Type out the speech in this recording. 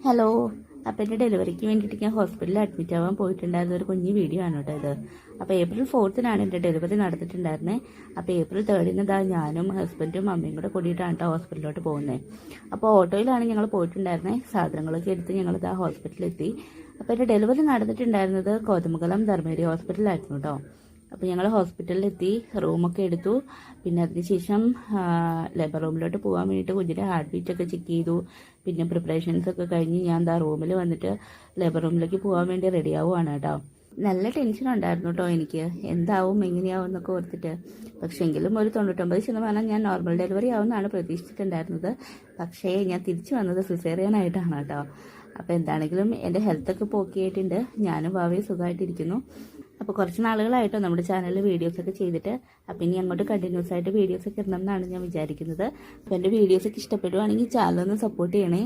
Hello. അപ്പോൾ എൻ്റെ ഡെലിവറിക്ക് വേണ്ടിയിട്ട് ഞാൻ ഹോസ്പിറ്റലിൽ അഡ്മിറ്റ് ആവാൻ പോയിട്ടുണ്ടായിരുന്ന ഒരു കുഞ്ഞ് വീഡിയോ ആണ് കേട്ടോ ഇത്. അപ്പോൾ April 4th എൻ്റെ ഡെലിവറി നടന്നിട്ടുണ്ടായിരുന്നത്. അപ്പോൾ April 3 ഞാനും ഹസ്ബൻഡും അമ്മയും കൂടെ കൂടിയിട്ടാണ് കേട്ടോ ഹോസ്പിറ്റലിലോട്ട് പോകുന്നത്. അപ്പോൾ ഓട്ടോയിലാണ് ഞങ്ങൾ പോയിട്ടുണ്ടായിരുന്നത്. സാധനങ്ങളൊക്കെ എടുത്ത് ഞങ്ങളിത് ആ ഹോസ്പിറ്റലിൽ എത്തി. അപ്പോൾ എൻ്റെ ഡെലിവറി നടന്നിട്ടുണ്ടായിരുന്നത് കോതമംഗലം ധർമ്മേരി ഹോസ്പിറ്റലിലായിരുന്നു കേട്ടോ. അപ്പോൾ ഞങ്ങൾ ഹോസ്പിറ്റലിലെത്തി, റൂമൊക്കെ എടുത്തു. പിന്നെ അതിനുശേഷം ലേബർ റൂമിലോട്ട് പോകാൻ വേണ്ടിയിട്ട് കുഞ്ഞിൻ്റെ ഹാർട്ട് ബീറ്റൊക്കെ ചെക്ക് ചെയ്തു. പിന്നെ പ്രിപ്പറേഷൻസൊക്കെ കഴിഞ്ഞ് ഞാൻ റൂമിൽ വന്നിട്ട് ലേബർ റൂമിലേക്ക് പോകാൻ വേണ്ടി റെഡി ആവുകയാണ് കേട്ടോ. നല്ല ടെൻഷൻ ഉണ്ടായിരുന്നു കേട്ടോ എനിക്ക്, എന്താവും എങ്ങനെയാവും എന്നൊക്കെ ഓർത്തിട്ട്. പക്ഷേ എങ്കിലും ഒരു 99% ഞാൻ നോർമൽ ഡെലിവറി ആവുമെന്നാണ് പ്രതീക്ഷിച്ചിട്ടുണ്ടായിരുന്നത്. പക്ഷേ ഞാൻ തിരിച്ചു വന്നത് സിസേറിയനായിട്ടാണ് കേട്ടോ. അപ്പോൾ എന്താണെങ്കിലും എൻ്റെ ഹെൽത്തൊക്കെ പോക്കിയായിട്ടുണ്ട്. ഞാനും ഭാവിയെ സുഖമായിട്ടിരിക്കുന്നു. അപ്പോൾ കുറച്ച് നാളുകളായിട്ടോ നമ്മുടെ ചാനലിൽ വീഡിയോസൊക്കെ ചെയ്തിട്ട്. അപ്പം ഇനി അങ്ങോട്ട് കണ്ടിന്യൂസ് ആയിട്ട് വീഡിയോസൊക്കെ ഇടണം എന്നാണ് ഞാൻ വിചാരിക്കുന്നത്. അപ്പോൾ എൻ്റെ വീഡിയോസൊക്കെ ഇഷ്ടപ്പെടുവാണെങ്കിൽ ചാനലൊന്ന് സപ്പോർട്ട് ചെയ്യണേ.